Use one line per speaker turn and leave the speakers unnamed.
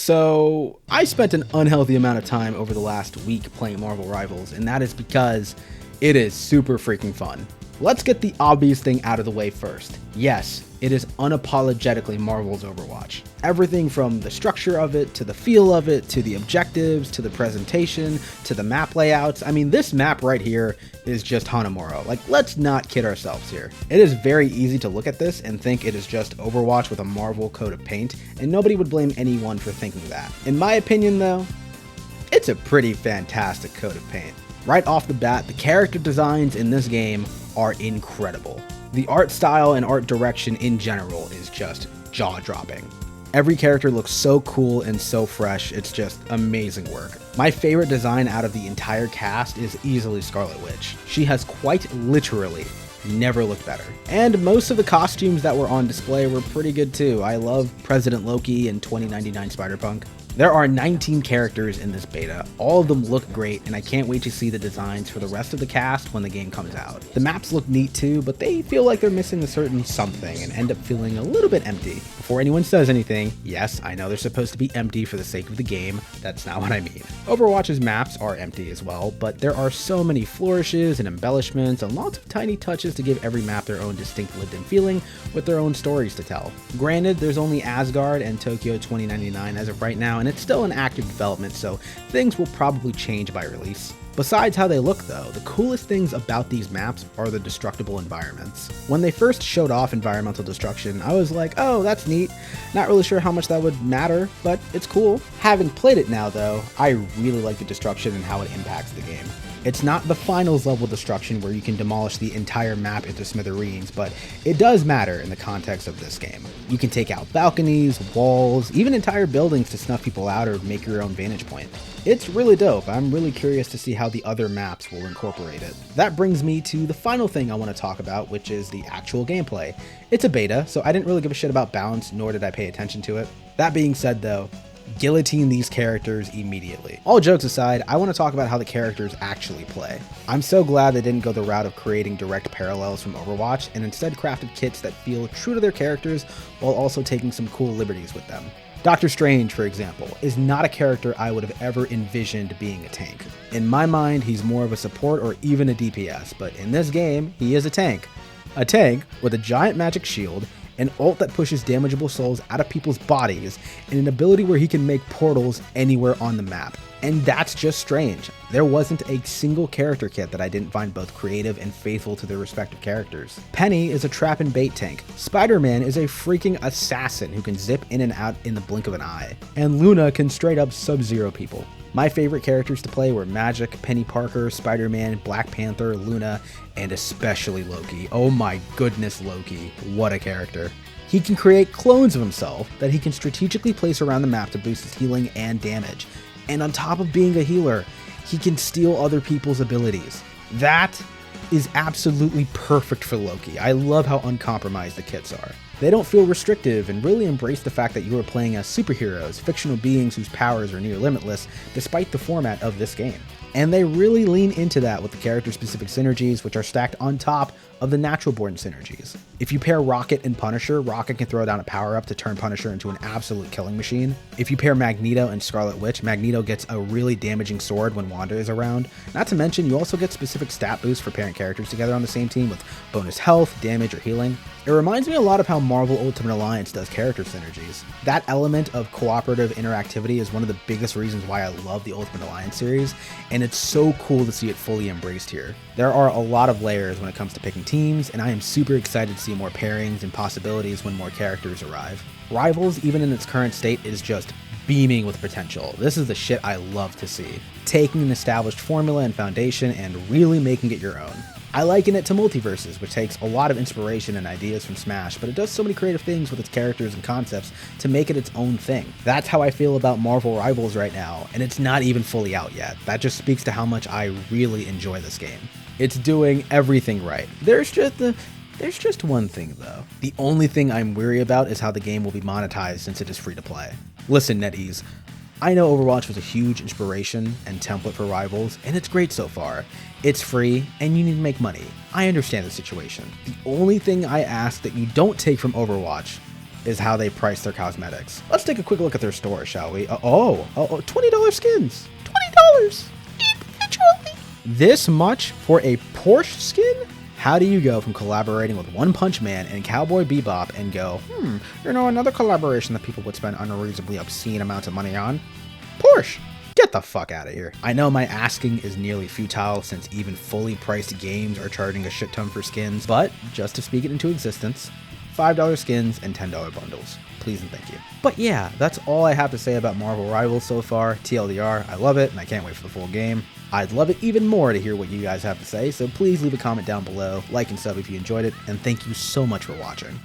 So, I spent an unhealthy amount of time over the last week playing Marvel Rivals, and that is because it is super freaking fun. Let's get the obvious thing out of the way first. Yes, it is unapologetically Marvel's Overwatch. Everything from the structure of it, to the feel of it, to the objectives, to the presentation, to the map layouts. I mean, this map right here is just Hanamura. Like, let's not kid ourselves here. It is very easy to look at this and think it is just Overwatch with a Marvel coat of paint, and nobody would blame anyone for thinking that. In my opinion though, it's a pretty fantastic coat of paint. Right off the bat, the character designs in this game are incredible. The art style and art direction in general is just jaw-dropping. Every character looks so cool and so fresh, it's just amazing work. My favorite design out of the entire cast is easily Scarlet Witch. She has quite literally never looked better. And most of the costumes that were on display were pretty good too. I love President Loki and 2099 Spider-Punk. There are 19 characters in this beta, all of them look great, and I can't wait to see the designs for the rest of the cast when the game comes out. The maps look neat too, but they feel like they're missing a certain something and end up feeling a little bit empty. Before anyone says anything, yes, I know they're supposed to be empty for the sake of the game, that's not what I mean. Overwatch's maps are empty as well, but there are so many flourishes and embellishments and lots of tiny touches to give every map their own distinct lived-in feeling with their own stories to tell. Granted, there's only Asgard and Tokyo 2099 as of right now, and it's still in active development, so things will probably change by release. Besides how they look though, the coolest things about these maps are the destructible environments. When they first showed off environmental destruction, I was like, oh, that's neat. Not really sure how much that would matter, but it's cool. Having played it now though, I really like the destruction and how it impacts the game. It's not the finals level destruction where you can demolish the entire map into smithereens, but it does matter in the context of this game. You can take out balconies, walls, even entire buildings to snuff people out or make your own vantage point. It's really dope. I'm really curious to see how the other maps will incorporate it. That brings me to the final thing I want to talk about, which is the actual gameplay. It's a beta, so I didn't really give a shit about balance, nor did I pay attention to it. That being said though, guillotine these characters immediately. All jokes aside, I want to talk about how the characters actually play. I'm so glad they didn't go the route of creating direct parallels from Overwatch and instead crafted kits that feel true to their characters while also taking some cool liberties with them. Doctor Strange, for example, is not a character I would have ever envisioned being a tank. In my mind, he's more of a support or even a DPS, but in this game, he is a tank. A tank with a giant magic shield, an ult that pushes damageable souls out of people's bodies, and an ability where he can make portals anywhere on the map. And that's just Strange. There wasn't a single character kit that I didn't find both creative and faithful to their respective characters. Penny is a trap and bait tank. Spider-Man is a freaking assassin who can zip in and out in the blink of an eye. And Luna can straight up sub-zero people. My favorite characters to play were Magic, Penny Parker, Spider-Man, Black Panther, Luna, and especially Loki. Oh my goodness, Loki. What a character. He can create clones of himself that he can strategically place around the map to boost his healing and damage. And on top of being a healer, he can steal other people's abilities. That is absolutely perfect for Loki. I love how uncompromised the kits are. They don't feel restrictive and really embrace the fact that you are playing as superheroes, fictional beings whose powers are near limitless, despite the format of this game. And they really lean into that with the character-specific synergies, which are stacked on top of the natural-born synergies. If you pair Rocket and Punisher, Rocket can throw down a power-up to turn Punisher into an absolute killing machine. If you pair Magneto and Scarlet Witch, Magneto gets a really damaging sword when Wanda is around. Not to mention, you also get specific stat boosts for pairing characters together on the same team with bonus health, damage, or healing. It reminds me a lot of how Marvel Ultimate Alliance does character synergies. That element of cooperative interactivity is one of the biggest reasons why I love the Ultimate Alliance series, and it's so cool to see it fully embraced here. There are a lot of layers when it comes to picking teams, and I am super excited to see more pairings and possibilities when more characters arrive. Rivals, even in its current state, is just beaming with potential. This is the shit I love to see. Taking an established formula and foundation and really making it your own. I liken it to Multiverses, which takes a lot of inspiration and ideas from Smash, but it does so many creative things with its characters and concepts to make it its own thing. That's how I feel about Marvel Rivals right now, and it's not even fully out yet. That just speaks to how much I really enjoy this game. It's doing everything right. There's just one thing though. The only thing I'm weary about is how the game will be monetized since it is free to play. Listen, NetEase, I know Overwatch was a huge inspiration and template for Rivals, and it's great so far. It's free, and you need to make money. I understand the situation. The only thing I ask that you don't take from Overwatch is how they price their cosmetics. Let's take a quick look at their store, shall we? $20 skins. $20 individually. This much for a Porsche skin? How do you go from collaborating with One Punch Man and Cowboy Bebop and go, another collaboration that people would spend unreasonably obscene amounts of money on? Porsche! Get the fuck out of here. I know my asking is nearly futile since even fully priced games are charging a shit ton for skins, but just to speak it into existence, $5 skins and $10 bundles. Please and thank you. But yeah, that's all I have to say about Marvel Rivals so far. TLDR, I love it and I can't wait for the full game. I'd love it even more to hear what you guys have to say, so please leave a comment down below, like and sub if you enjoyed it, and thank you so much for watching.